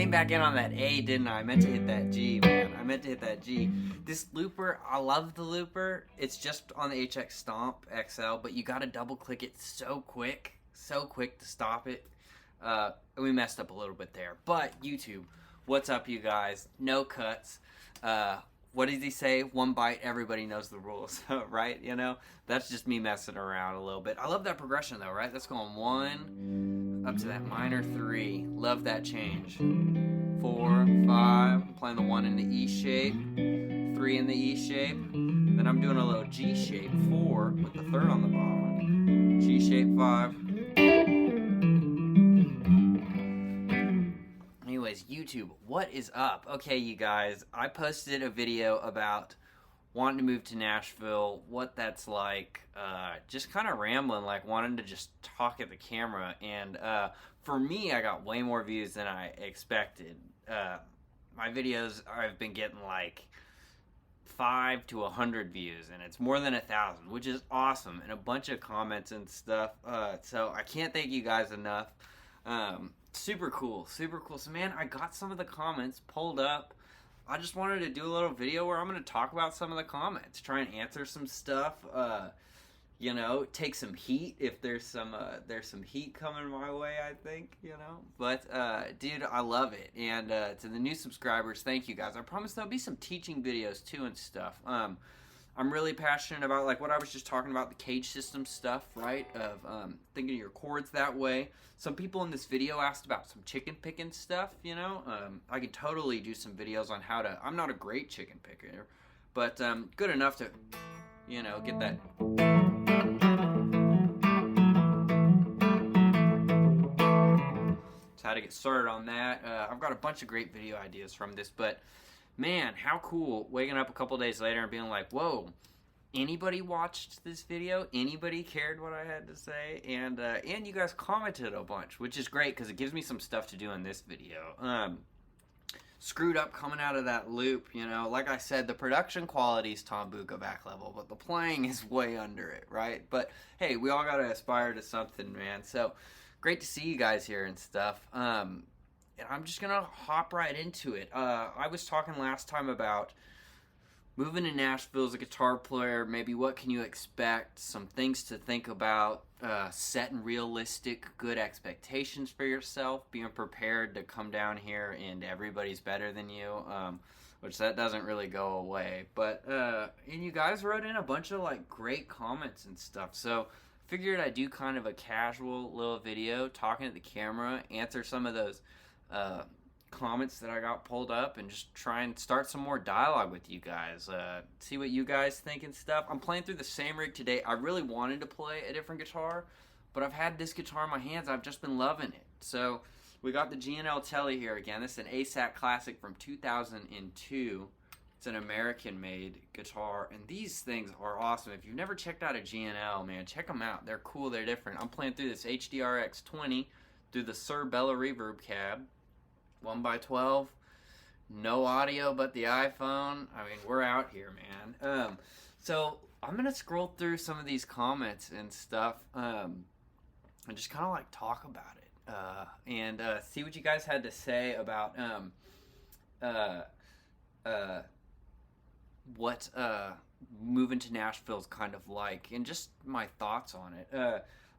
came back in on that A, didn't I? I meant to hit that G, man. I meant to hit that G. This looper, I love the looper. It's just on the HX Stomp XL, but you gotta double click it so quick to stop it. We messed up a little bit there. But YouTube, what's up, you guys? No cuts. What did he say? One bite, everybody knows the rules, right? You know, that's just me messing around a little bit. I love that progression though, right? That's going 1 up to that minor 3. Love that change. 4, 5. I'm playing the 1 in the E shape, 3 in the E shape. Then I'm doing a little G shape, 4 with the 3rd on the bottom. G shape, 5. Anyways, YouTube, what is up? Okay, you guys, I posted a video about wanting to move to Nashville, what that's like, just kind of rambling, like wanting to just talk at the camera, and for me, I got way more views than I expected. My videos, I've been getting like 5 to 100 views, and it's more than 1,000, which is awesome, and a bunch of comments and stuff, so I can't thank you guys enough. Super cool. So man, I got some of the comments pulled up. I just wanted to do a little video where I'm going to talk about some of the comments, try and answer some stuff, you know, take some heat if there's some heat coming my way, I think, you know. But dude, I love it. And to the new subscribers, thank you guys. I promise there'll be some teaching videos too and stuff. I'm really passionate about, like, what I was just talking about, the cage system stuff, right, of thinking of your chords that way. Some people in this video asked about some chicken picking stuff, you know. I could totally do some videos on how to, I'm not a great chicken picker, but good enough to, you know, get that. So how to get started on that. I've got a bunch of great video ideas from this, but man, how cool waking up a couple days later and being like, whoa, anybody watched this video? Anybody cared what I had to say? And you guys commented a bunch, which is great because it gives me some stuff to do in this video. Screwed up coming out of that loop, you know. Like I said, the production quality is Tom Bucca back level, but the playing is way under it, right? But hey, we all got to aspire to something, man. So great to see you guys here and stuff. And I'm just going to hop right into it. I was talking last time about moving to Nashville as a guitar player, maybe what can you expect, some things to think about, setting realistic, good expectations for yourself, being prepared to come down here and everybody's better than you, which that doesn't really go away. But, and you guys wrote in a bunch of, like, great comments and stuff, so figured I'd do kind of a casual little video, talking at the camera, answer some of those comments that I got pulled up and just try and start some more dialogue with you guys, see what you guys think and stuff. I'm playing through the same rig today. I really wanted to play a different guitar, but I've had this guitar in my hands. I've just been loving it. So we got the G&L Telly here again. This is an ASAC Classic from 2002. It's an American-made guitar, and these things are awesome. If you've never checked out a G&L, man, check them out. They're cool. They're different. I'm playing through this HDRX 20 through the Sir Bella Reverb cab. 1x12, no audio but the iPhone. I mean, we're out here, man. So I'm gonna scroll through some of these comments and stuff, and just kind of like talk about it, and see what you guys had to say about what moving to Nashville is kind of like, and just my thoughts on it.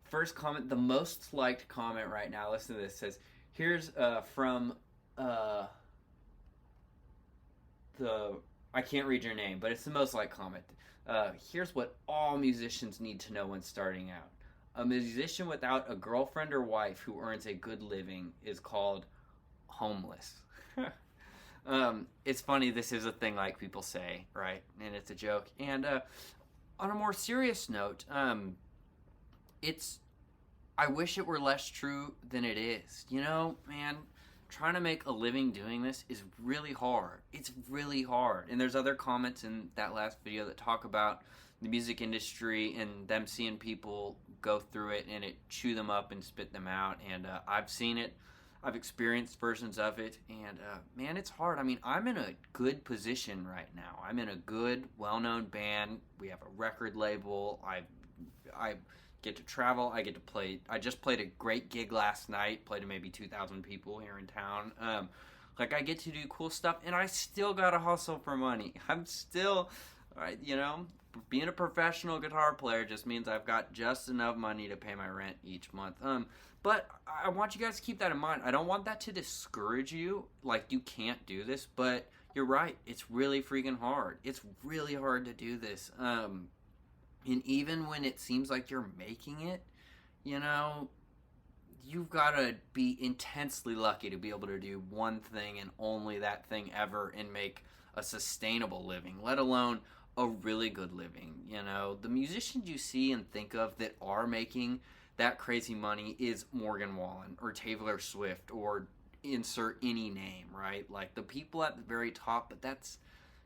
First comment, the most liked comment right now. Listen to this. It says, here's from I can't read your name, but it's the most liked comment. Here's what all musicians need to know when starting out. A musician without a girlfriend or wife who earns a good living is called homeless. It's funny, this is a thing like people say, right? And it's a joke. And on a more serious note, I wish it were less true than it is. You know, man, trying to make a living doing this is really hard. It's really hard. And there's other comments in that last video that talk about the music industry and them seeing people go through it and it chew them up and spit them out. And I've seen it. I've experienced versions of it. And man, it's hard. I mean, I'm in a good position right now. I'm in a good, well-known band. We have a record label. I get to travel. I get to play. I just played a great gig last night. Played to maybe 2,000 people here in town. Like, I get to do cool stuff, and I still gotta hustle for money. I'm still, you know, being a professional guitar player just means I've got just enough money to pay my rent each month. But I want you guys to keep that in mind. I don't want that to discourage you, like you can't do this, but you're right. It's really freaking hard. It's really hard to do this. And even when it seems like you're making it, you know, you've got to be intensely lucky to be able to do one thing and only that thing ever and make a sustainable living, let alone a really good living. You know, the musicians you see and think of that are making that crazy money is Morgan Wallen or Taylor Swift or insert any name, right? Like the people at the very top, but that's,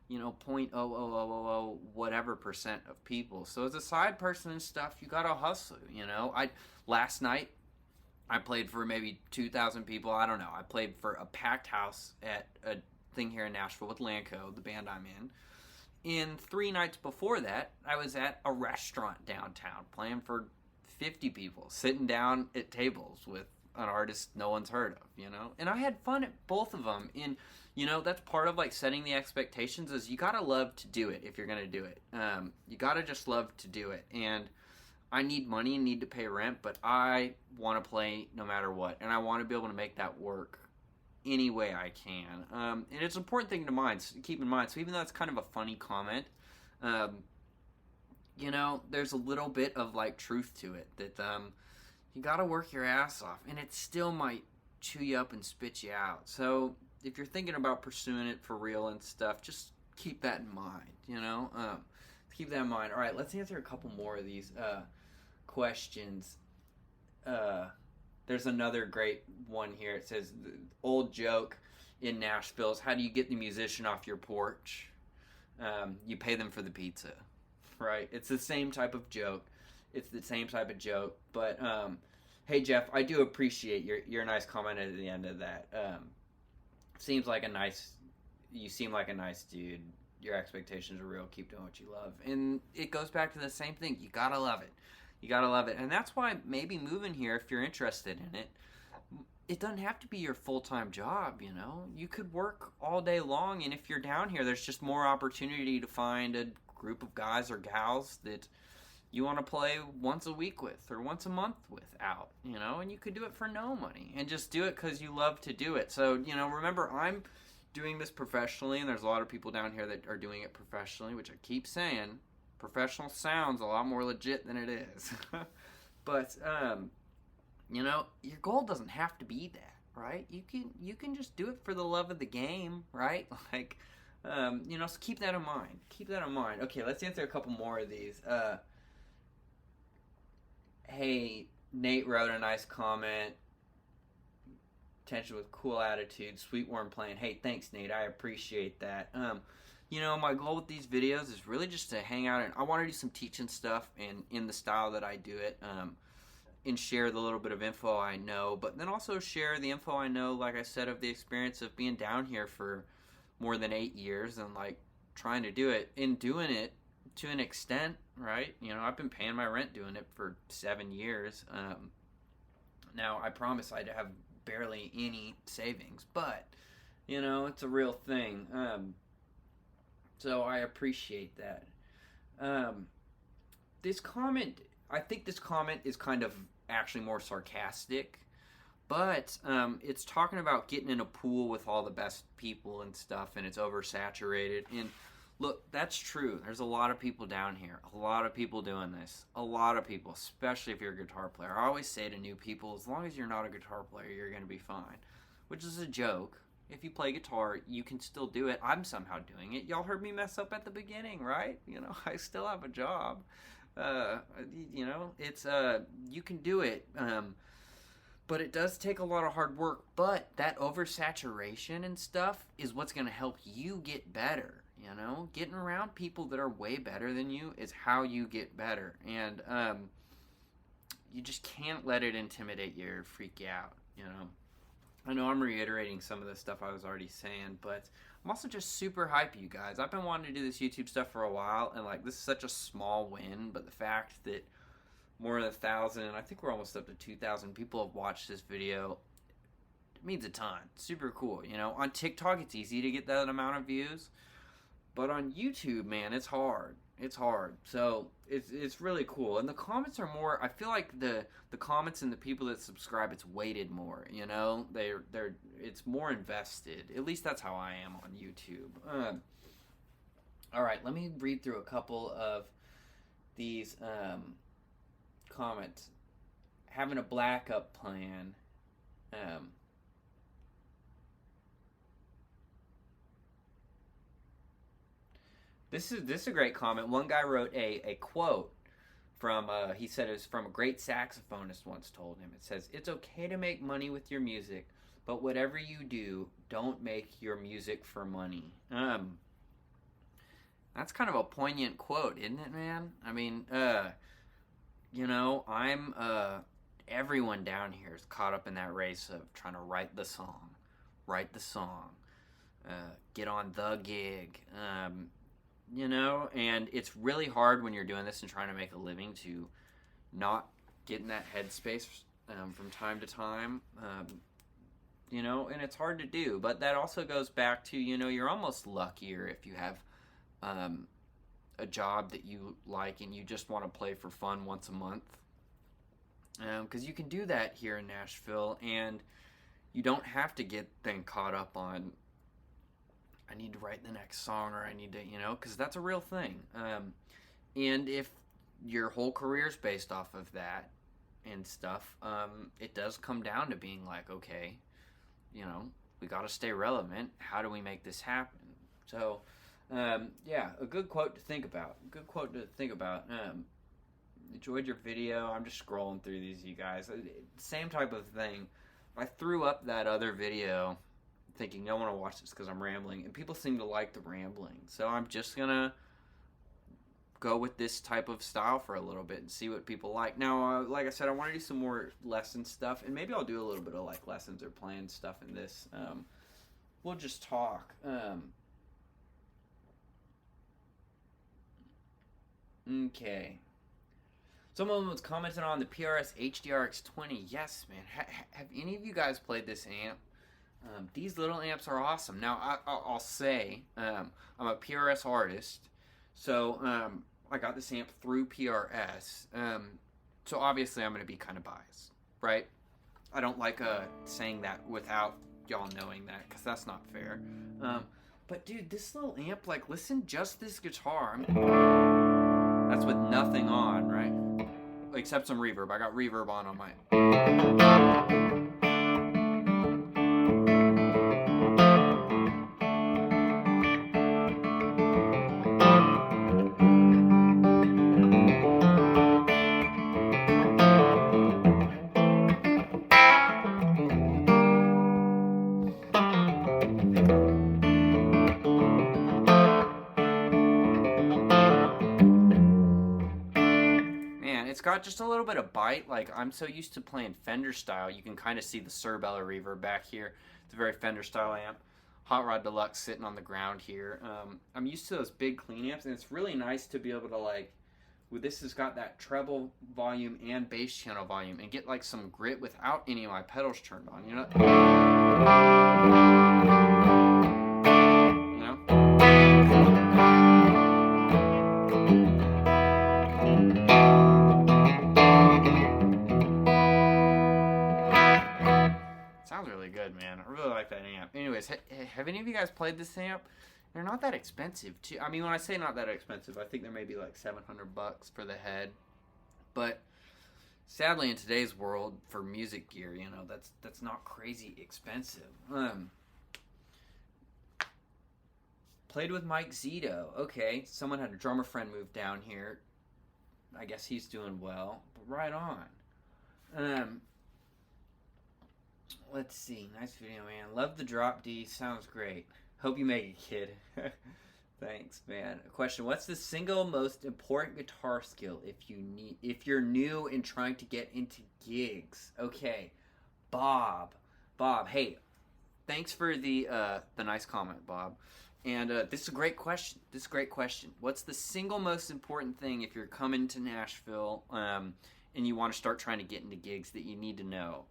you know, 0.00000 whatever percent of people. So as a side person and stuff, you gotta hustle, you know. Last night I played for maybe 2,000 people. I don't know. I played for a packed house at a thing here in Nashville with Lanco, the band I'm in. And 3 nights before that, I was at a restaurant downtown playing for 50 people, sitting down at tables with an artist no one's heard of, you know? And I had fun at both of them. And, you know, that's part of, like, setting the expectations is you gotta love to do it if you're gonna do it. You gotta just love to do it. And I need money and need to pay rent, but I want to play no matter what. And I want to be able to make that work any way I can. And it's an important thing to keep in mind. So even though it's kind of a funny comment, you know, there's a little bit of, like, truth to it. That you got to work your ass off. And it still might chew you up and spit you out. So if you're thinking about pursuing it for real and stuff, just keep that in mind, you know? Keep that in mind. All right, let's answer a couple more of these questions. There's another great one here. It says, the old joke in Nashville is, how do you get the musician off your porch? You pay them for the pizza, right? It's the same type of joke. But hey, Jeff, I do appreciate your nice comment at the end of that. You seem like a nice dude. Your expectations are real. Keep doing what you love. And it goes back to the same thing. You gotta love it. And that's why maybe moving here, if you're interested in it, it doesn't have to be your full-time job, you know? You could work all day long, and if you're down here, there's just more opportunity to find a group of guys or gals that you want to play once a week with or once a month with out, you know? And you could do it for no money and just do it because you love to do it. So, you know, remember, I'm doing this professionally, and there's a lot of people down here that are doing it professionally, which I keep saying, professional sounds a lot more legit than it is. But you know, your goal doesn't have to be that, right? You can just do it for the love of the game, right? Like, you know, so keep that in mind. Okay, let's answer a couple more of these. Hey, Nate wrote a nice comment. Attention with cool attitude, sweet warm playing. Hey, thanks, Nate. I appreciate that. You know, my goal with these videos is really just to hang out, and I want to do some teaching stuff and in the style that I do it, and share the little bit of info I know, but then also share the info I know, like I said, of the experience of being down here for more than 8 years and, like, trying to do it and doing it to an extent, right? You know, I've been paying my rent doing it for 7 years. Now, I promise I'd have barely any savings, but, you know, it's a real thing. So I appreciate that. This comment, I think this comment is kind of actually more sarcastic, but it's talking about getting in a pool with all the best people and stuff, and it's oversaturated. And look, that's true. There's a lot of people down here, a lot of people doing this, a lot of people, especially if you're a guitar player. I always say to new people, as long as you're not a guitar player, you're going to be fine, which is a joke. If you play guitar, you can still do it. I'm somehow doing it. Y'all heard me mess up at the beginning, right? You know, I still have a job. You know, it's, you can do it. But it does take a lot of hard work. But that oversaturation and stuff is what's going to help you get better. You know, getting around people that are way better than you is how you get better. And you just can't let it intimidate you or freak you out, you know. I know I'm reiterating some of the stuff I was already saying, but I'm also just super hype, you guys. I've been wanting to do this YouTube stuff for a while, and, like, this is such a small win, but the fact that more than 1,000, I think we're almost up to 2,000 people have watched this video It means a ton. Super cool. You know, on TikTok, it's easy to get that amount of views. But on YouTube, man, it's hard. It's hard. So it's really cool. And the comments are more, I feel like the comments and the people that subscribe, it's weighted more, you know? It's more invested. At least that's how I am on YouTube. All right, let me read through a couple of these comments. Having a backup plan. This is a great comment. One guy wrote a quote from, he said it was from a great saxophonist once told him. It says, "It's okay to make money with your music, but whatever you do, don't make your music for money." That's kind of a poignant quote, isn't it, man? I mean, you know, everyone down here is caught up in that race of trying to write the song, get on the gig, you know, and it's really hard when you're doing this and trying to make a living to not get in that headspace from time to time, you know, and it's hard to do. But that also goes back to, you know, you're almost luckier if you have a job that you like and you just want to play for fun once a month, because you can do that here in Nashville, and you don't have to get then caught up on, I need to write the next song, or I need to, you know, because that's a real thing. And if your whole career is based off of that and stuff, it does come down to being like, okay, you know, we got to stay relevant. How do we make this happen? So, yeah, a good quote to think about. Enjoyed your video. I'm just scrolling through these, you guys. Same type of thing. I threw up that other video thinking, I want to watch this because I'm rambling, and people seem to like the rambling. So I'm just going to go with this type of style for a little bit and see what people like. Now, like I said, I want to do some more lesson stuff, and maybe I'll do a little bit of like lessons or playing stuff in this. We'll just talk. Okay. Someone was commenting on the PRS HDRX20. Yes, man. Have any of you guys played this amp? These little amps are awesome. Now, I'll say, I'm a PRS artist, so I got this amp through PRS. So obviously I'm going to be kind of biased, right? I don't like saying that without y'all knowing that, because that's not fair. But dude, this little amp, like, listen, just this guitar. That's with nothing on, right? Except some reverb. I got reverb on mine. It's got just a little bit of bite. Like, I'm so used to playing Fender style. You can kind of see the Cerbella reverb back here. It's a very Fender style amp. Hot Rod Deluxe sitting on the ground here. I'm used to those big clean amps, and it's really nice to be able to, like, with this has got that treble volume and bass channel volume, and get like some grit without any of my pedals turned on, you know? Sounds really good, man. I really like that amp. Anyways, have any of you guys played this amp? They're not that expensive, too. I mean, when I say not that expensive, I think they're maybe like $700 for the head. But sadly, in today's world, for music gear, you know, that's not crazy expensive. Played with Mike Zito. Okay, someone had a drummer friend move down here. I guess he's doing well. But right on. Let's see. Nice video, man. Love the drop D. Sounds great. Hope you make it, kid. Thanks, man. A question: what's the single most important guitar skill if you're new and trying to get into gigs? Okay, Bob. Hey, thanks for the nice comment, Bob. And this is a great question. What's the single most important thing if you're coming to Nashville and you want to start trying to get into gigs that you need to know?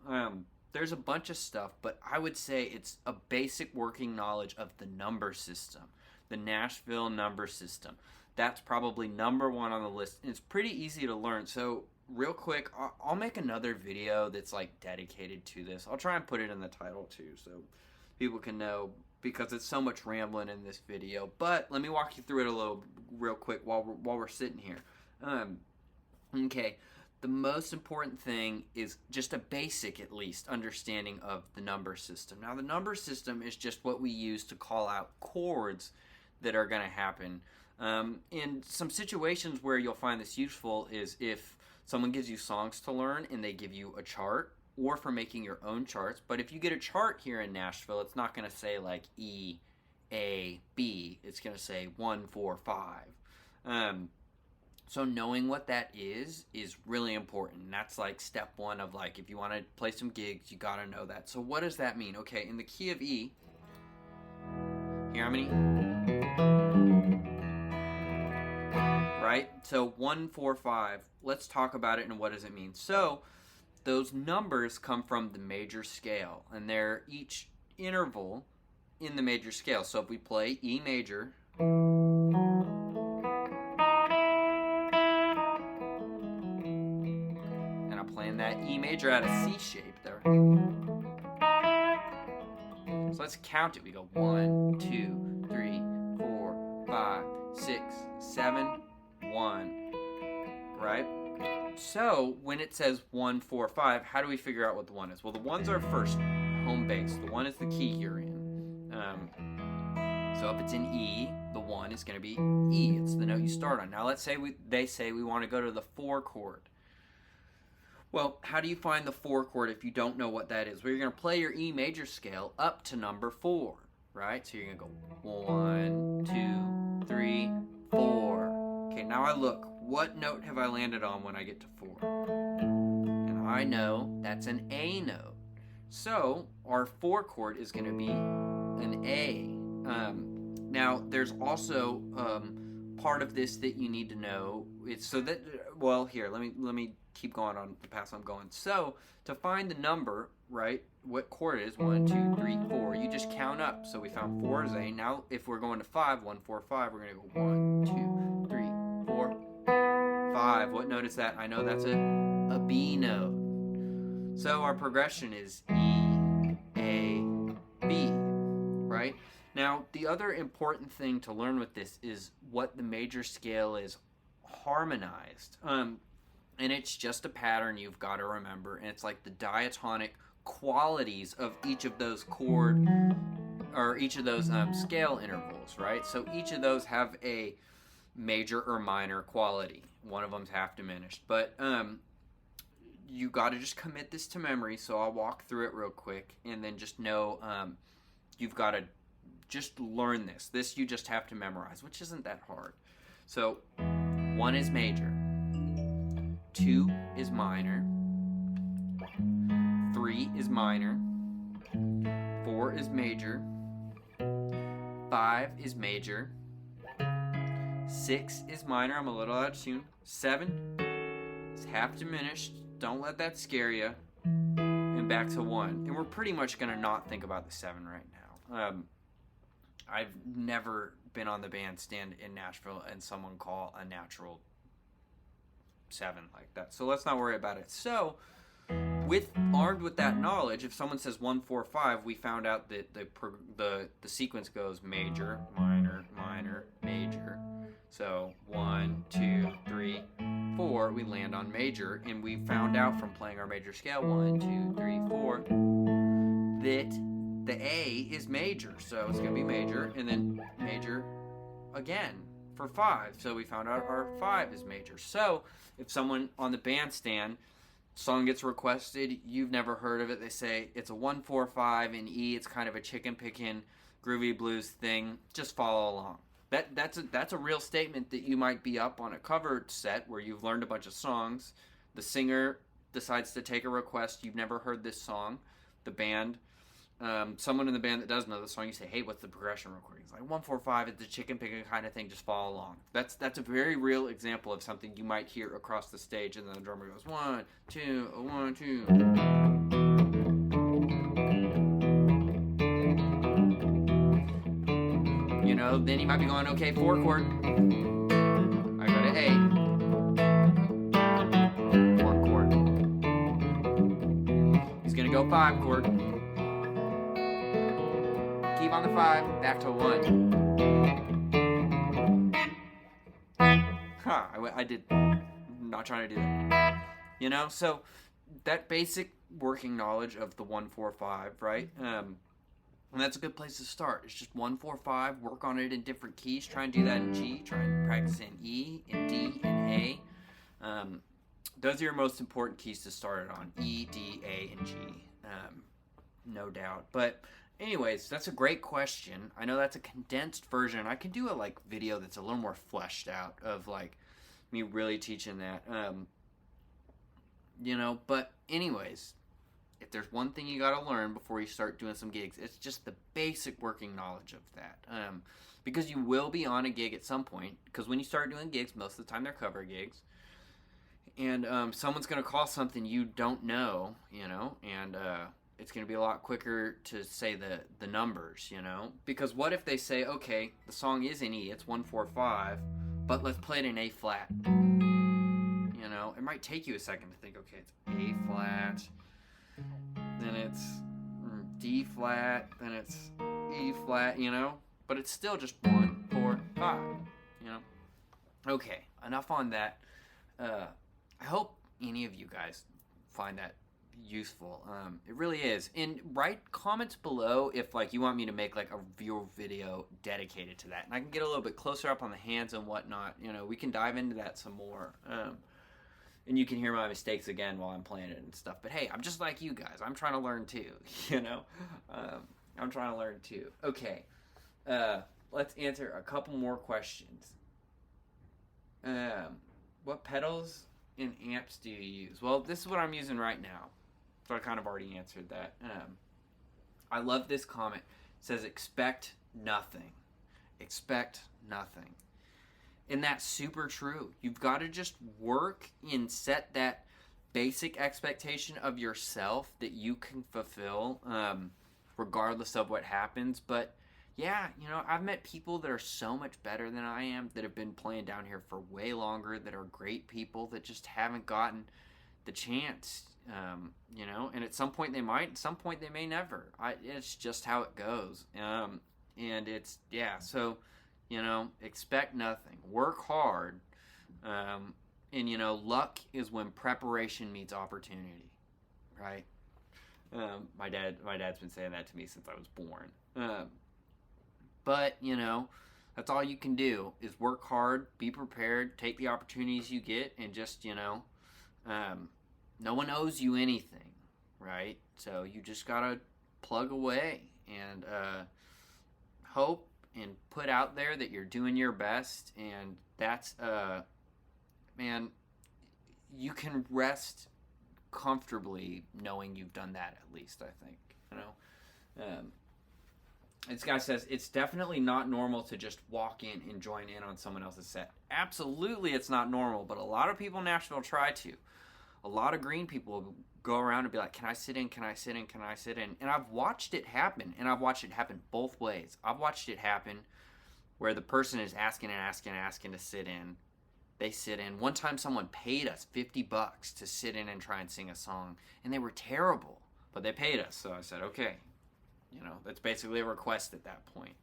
there's a bunch of stuff, but I would say it's a basic working knowledge of the number system, the Nashville Number System. That's probably number one on the list. It's pretty easy to learn. So real quick, I'll make another video that's like dedicated to this. I'll try and put it in the title too, so people can know, because it's so much rambling in this video. But let me walk you through it a little real quick while we're sitting here. Okay, the most important thing is just a basic, at least, understanding of the number system. Now, the number system is just what we use to call out chords that are going to happen. In some situations where you'll find this useful is if someone gives you songs to learn and they give you a chart, or for making your own charts. But if you get a chart here in Nashville, it's not going to say like E, A, B. It's going to say 1, 4, 5. So knowing what that is really important. And that's like step one of like, if you want to play some gigs, you got to know that. So what does that mean? Okay, in the key of E, hear how many? Right? So 1, 4, 5. Let's talk about it and what does it mean. So those numbers come from the major scale, and they're each interval in the major scale. So if we play E major, and I'm playing that E major out of C shape there. So let's count it. We go 1, 2, 3, 4, 5, 6, 7, 1, right? So when it says 1, 4, 5, how do we figure out what the 1 is? Well, the 1's our first home base. The 1 is the key you're in. So if it's in E, the 1 is going to be E. It's the note you start on. Now let's say they say we want to go to the 4 chord. Well, how do you find the 4 chord if you don't know what that is? Well, you're going to play your E major scale up to number 4, right? So you're going to go 1, 2, 3, 4. Okay, now I look. What note have I landed on when I get to 4? And I know that's an A note. So our 4 chord is going to be an A. Now there's also part of this that you need to know. It's so that, well, here, let me keep going on the path I'm going. So to find the number, right, what chord it is, 1, 2, 3, 4, you just count up. So we found 4 is A. Now if we're going to 5, 1, 4, 5, we're going to go 1, 2, 3, 4, 5. What note is that? I know that's a B note. So our progression is E, A, B, right? Now, the other important thing to learn with this is what the major scale is harmonized. And it's just a pattern you've got to remember. And it's like the diatonic qualities of each of those chord, or each of those scale intervals, right? So each of those have a major or minor quality. One of them's half diminished. But you got to just commit this to memory. So I'll walk through it real quick, and then just know you've got to just learn this. This you just have to memorize, which isn't that hard. So 1 is major, 2 is minor, 3 is minor, 4 is major, 5 is major, 6 is minor, I'm a little out of tune, 7 is half diminished, don't let that scare you, and back to 1. And we're pretty much going to not think about the 7 right now. I've never been on the bandstand in Nashville and someone call a natural 7 like that. So let's not worry about it. So, armed with that knowledge, if someone says 1, 4, 5, we found out that the sequence goes major, minor, minor, major. So 1, 2, 3, 4, we land on major, and we found out from playing our major scale 1, 2, 3, 4 that the A is major, so it's going to be major, and then major again for 5. So we found out our 5 is major. So if someone on the bandstand, song gets requested, you've never heard of it, they say it's a 1, 4, 5 in E, it's kind of a chicken picking groovy blues thing, just follow along. That's a real statement that you might be up on a cover set where you've learned a bunch of songs. The singer decides to take a request, you've never heard this song, the band. Someone in the band that does know the song, you say, hey, what's the progression real quick? It's like 1, 4, 5, it's a chicken picking kind of thing, just follow along. That's a very real example of something you might hear across the stage, and then the drummer goes 1, 2, 1, 2. then you might be going, okay, 4 chord. I go to A. 4 chord. He's going to go 5 chord. Keep on the 5, back to 1. I did. I'm not trying to do that. You know, so that basic working knowledge of the 1-4-5, right? And that's a good place to start. It's just 1-4-5. Work on it in different keys. Try and do that in G. Try and practice in E, in D, in A. Those are your most important keys to start it on: E, D, A, and G. No doubt. But anyways, that's a great question. I know that's a condensed version. I can do a video that's a little more fleshed out of me really teaching that. But anyways, if there's one thing you got to learn before you start doing some gigs, it's just the basic working knowledge of that. Because you will be on a gig at some point. Because when you start doing gigs, most of the time they're cover gigs. And someone's going to call something you don't know, and it's going to be a lot quicker to say the numbers, Because what if they say, okay, the song is in E, it's 1-4-5, but let's play it in A flat. It might take you a second to think, okay, it's A flat, then it's D flat, then it's E flat, but it's still just 1-4-5, Okay, enough on that. I hope any of you guys find that useful. It really is. And write comments below if you want me to make a viewer video dedicated to that, and I can get a little bit closer up on the hands and whatnot. We can dive into that some more. And you can hear my mistakes again while I'm playing it and stuff. But hey, I'm just like you guys. I'm trying to learn too, I'm trying to learn too. Okay, let's answer a couple more questions. What pedals and amps do you use? Well, this is what I'm using right now. So I kind of already answered that. I love this comment. It says, expect nothing. Expect nothing. And that's super true. You've got to just work and set that basic expectation of yourself that you can fulfill, regardless of what happens. But yeah, I've met people that are so much better than I am, that have been playing down here for way longer, that are great people, that just haven't gotten the chance, and at some point they might, at some point they may never. It's just how it goes. And it's, so, expect nothing. Work hard. And, luck is when preparation meets opportunity, right? My dad's been saying that to me since I was born. But, that's all you can do is work hard, be prepared, take the opportunities you get, and just, no one owes you anything, right? So you just gotta plug away and hope and put out there that you're doing your best, and that's, man, you can rest comfortably knowing you've done that, at least, I think, This guy says, it's definitely not normal to just walk in and join in on someone else's set. Absolutely it's not normal, but a lot of people in Nashville try to. A lot of green people go around and be like, can I sit in, can I sit in, can I sit in? And I've watched it happen, and I've watched it happen both ways. I've watched it happen where the person is asking to sit in. They sit in. One time someone paid us $50 to sit in and try and sing a song, and they were terrible, but they paid us. So I said, okay. That's basically a request at that point.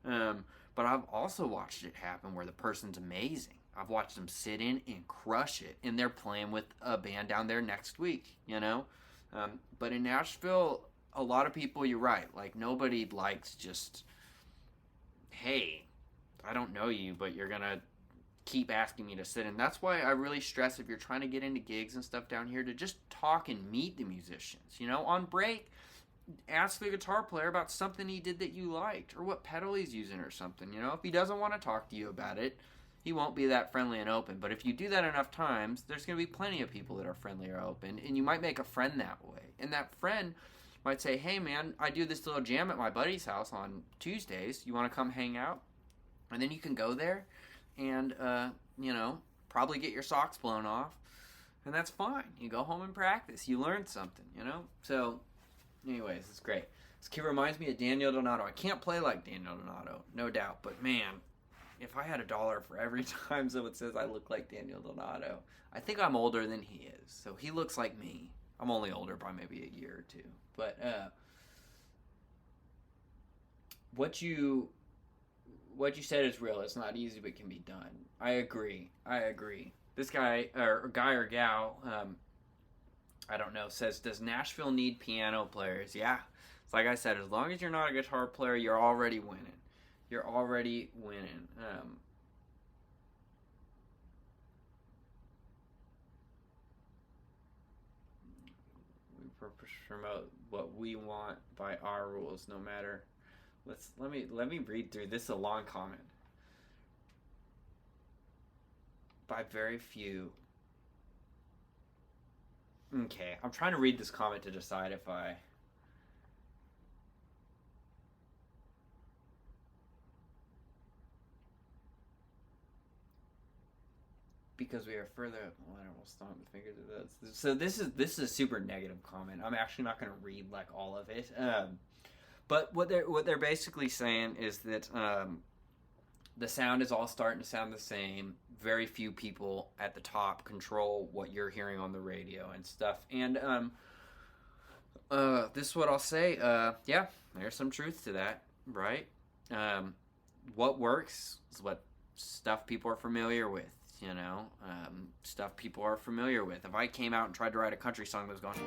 But I've also watched it happen where the person's amazing. I've watched them sit in and crush it, and they're playing with a band down there next week, But in Nashville, a lot of people, you're right, nobody likes just, hey, I don't know you, but you're going to keep asking me to sit in. That's why I really stress, if you're trying to get into gigs and stuff down here, to just talk and meet the musicians. On break, ask the guitar player about something he did that you liked, or what pedal he's using or something. If he doesn't want to talk to you about it, he won't be that friendly and open. But if you do that enough times, there's going to be plenty of people that are friendly or open, and you might make a friend that way. And that friend might say, hey man, I do this little jam at my buddy's house on Tuesdays. You want to come hang out? And then you can go there and, probably get your socks blown off. And that's fine. You go home and practice. You learned something, So anyways, it's great. This kid reminds me of Daniel Donato. I can't play like Daniel Donato, no doubt. But man, if I had $1 for every time someone says I look like Daniel Donato, I think I'm older than he is. So he looks like me. I'm only older by maybe a year or two. But what you said is real. It's not easy, but can be done. I agree. This guy or gal, I don't know, says, does Nashville need piano players? Yeah. It's like I said, as long as you're not a guitar player, you're already winning. You're already winning. We promote what we want by our rules, no matter. Let me read through. This is a long comment. By very few. Okay, I'm trying to read this comment to decide if I. Because we are further, well, I will stomp the fingers of those. So this is a super negative comment. I'm actually not going to read like all of it. But what they're basically saying is that the sound is all starting to sound the same. Very few people at the top control what you're hearing on the radio and stuff. And this is what I'll say. Yeah, there's some truth to that, right? What works is what stuff people are familiar with. You know, stuff people are familiar with. If I came out and tried to write a country song that was going,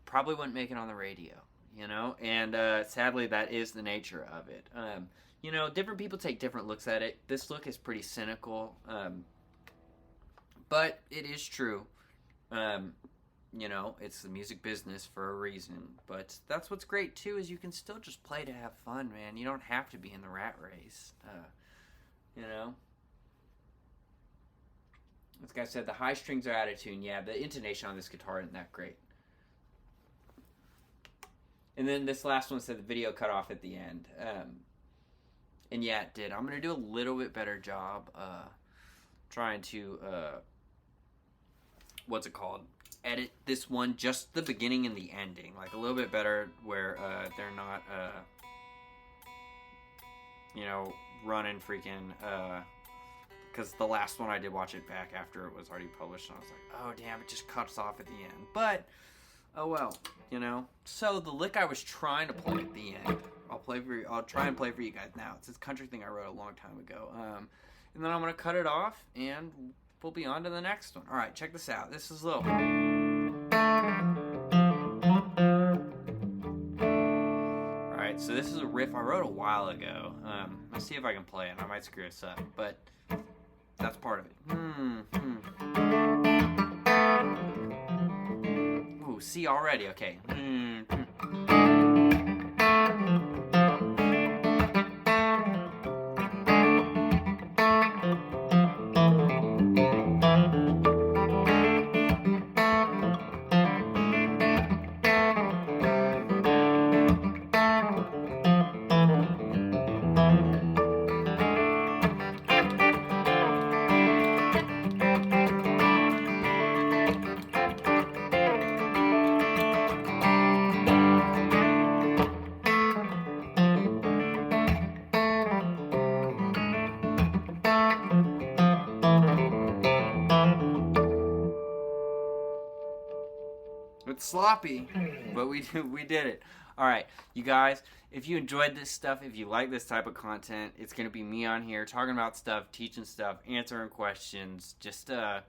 probably wouldn't make it on the radio. You know, and sadly that is the nature of it. You know, different people take different looks at it. This look is pretty cynical, but it is true. You know, it's the music business for a reason. But that's what's great too, is you can still just play to have fun, man. You don't have to be in the rat race. You know, this guy said the high strings are out of tune. Yeah, the intonation on this guitar isn't that great. And then this last one said the video cut off at the end. And yeah, it did. I'm going to do a little bit better job trying to, what's it called? Edit this one, just the beginning and the ending. Like a little bit better where they're not, you know, running freaking, because the last one I did watch it back after it was already published. And I was like, oh, damn, it just cuts off at the end. But, oh well. You know, so the lick I was trying to play at the end, I'll try and play for you guys now. It's this country thing I wrote a long time ago. And then I'm going to cut it off, and we'll be on to the next one. All right, check this out. This is little. All right, so this is a riff I wrote a while ago. Let's see if I can play it. I might screw this up, but that's part of it. See already, okay. It's sloppy, but we did it. All right, you guys, if you enjoyed this stuff, if you like this type of content, it's going to be me on here talking about stuff, teaching stuff, answering questions, just trying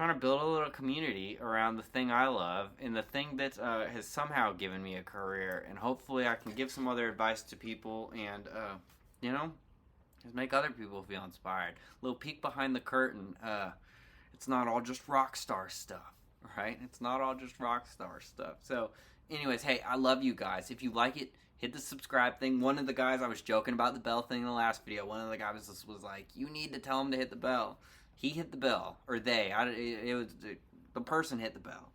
to build a little community around the thing I love and the thing that has somehow given me a career. And hopefully I can give some other advice to people and, you know, just make other people feel inspired. A little peek behind the curtain. It's not all just rock star stuff. Right? It's not all just rock star stuff. So, anyways, hey, I love you guys. If you like it, hit the subscribe thing. One of the guys, I was joking about the bell thing in the last video. One of the guys was like, you need to tell him to hit the bell. He hit the bell. Or they. The person hit the bell.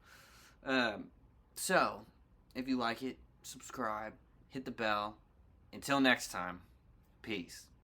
So, if you like it, subscribe, hit the bell. Until next time, peace.